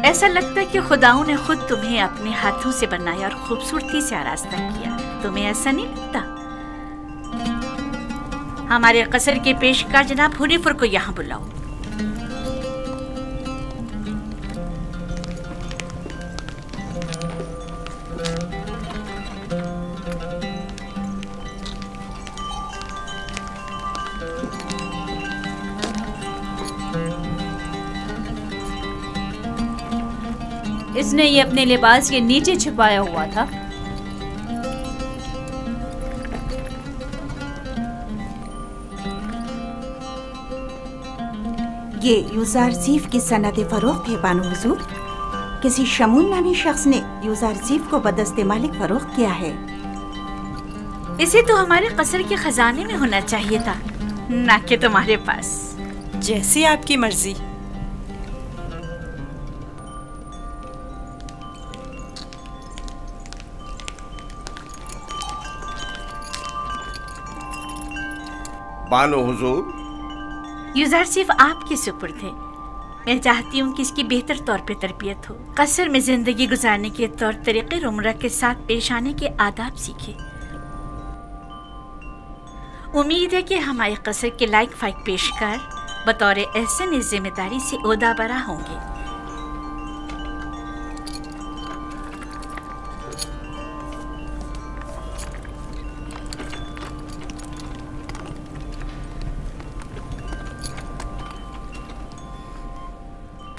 ऐसा लगता है कि खुदाओं ने खुद तुम्हें अपने हाथों से बनाया और खूबसूरती से आरास्ता किया। तुम्हें ऐसा नहीं लगता? हमारे कसर के पेशकार जनाब हुरीफुर को यहाँ बुलाओ। इसने ये अपने लिबास के नीचे छुपाया हुआ था। ये यूज़ारज़ीफ की सनद फरोख्त है बानो हुजूर। किसी शमून नामी शख्स ने यूज़ारज़ीफ को बदस्ते मालिक फरोख्त किया है। इसे तो हमारे कसर के खजाने में होना चाहिए था, ना कि तुम्हारे पास। जैसी आपकी मर्जी। बानो हुजूर, यूज़ारज़ीफ आपके सुपुर्द है। मैं चाहती हूँ कि इसकी बेहतर तौर पे तरबियत हो, कसर में जिंदगी गुजारने के तौर तरीके उम्र के साथ पेश आने के आदाब सीखे। उम्मीद है कि हमारे कसर के लायक फाइक पेशकार बतौर एहसन इस जिम्मेदारी से ओहदा बरा होंगे।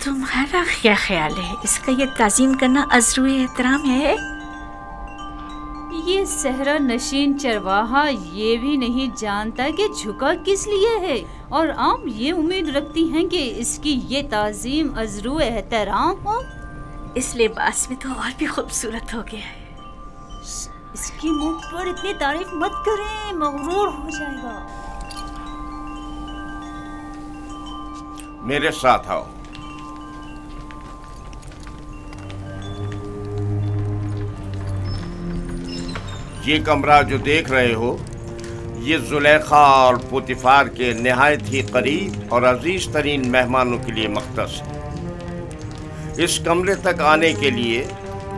तुम्हारा क्या ख्याल है? इसका ये ताज़ीम करना अज़्रुए एहतराम है? ये सहरा नशीन चरवाहा ये भी नहीं जानता कि झुका किस लिए है, और आप ये उम्मीद रखती हैं कि इसकी ये ताज़ीम अज़्रुए एहतराम हो। इस लिबास में तो और भी खूबसूरत हो गया है। इसकी मुंह पर इतनी तारीफ मत करें, मगरूर हो जाएगा। मेरे साथ आओ। ये कमरा जो देख रहे हो, ये जुलेखा और पुतिफार के निहायत ही करीब और अजीज तरीन मेहमानों के लिए मख्तस है। इस कमरे तक आने के लिए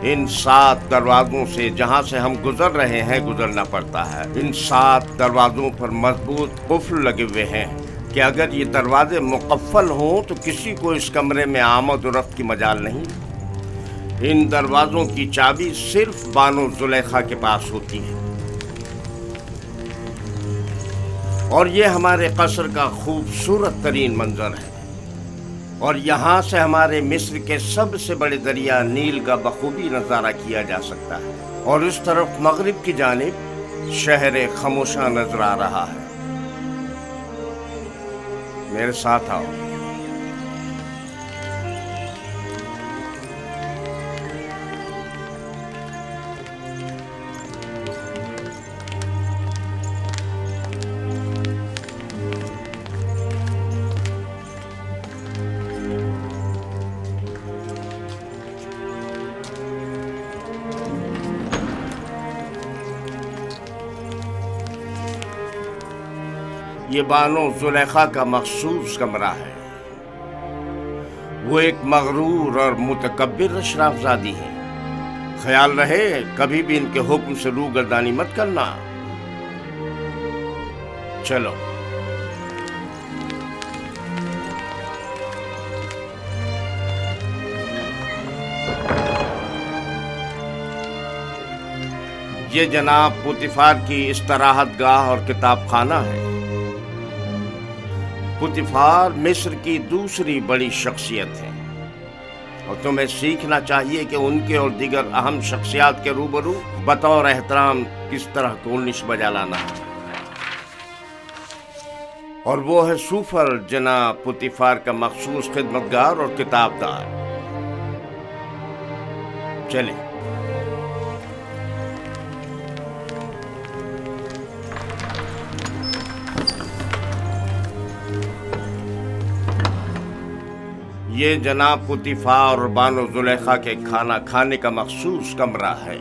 इन 7 दरवाजों से, जहां से हम गुजर रहे हैं, गुजरना पड़ता है। इन 7 दरवाजों पर मजबूत कुफ्ल लगे हुए हैं कि अगर ये दरवाजे मुकफ्फल हों तो किसी को इस कमरे में आमद और रफ्त की मजाल नहीं। इन दरवाजों की चाबी सिर्फ बानो जुलेखा के पास होती है। और ये हमारे कसर का खूबसूरत तरीन मंजर है, और यहाँ से हमारे मिस्र के सबसे बड़े दरिया नील का बखूबी नज़ारा किया जा सकता है। और इस तरफ मगरिब की जानिब शहर खामोशा नजर आ रहा है। मेरे साथ आओ। ये बानो जुलेखा का मखसूस कमरा है। वो एक मगरूर और मुतकब्बिर अशराफज़ादी है। ख्याल रहे कभी भी इनके हुक्म से रूगर्दानी मत करना। चलो। ये जनाब पुतिफार की इस्तराहत गाह और किताब खाना है। पुतिफार मिस्र की दूसरी बड़ी शख्सियत है, और तुम्हें सीखना चाहिए कि उनके और दीगर अहम शख्सियात के रूबरू बतौर एहतराम किस तरह कोनिश बजा लाना है। और वो है सूफर जनाब पुतिफार का मखसूस खिदमतगार और किताबदार। चले। ये जनाब पुतिफार और बानो जुलेखा के खाना खाने का मखसूस कमरा है।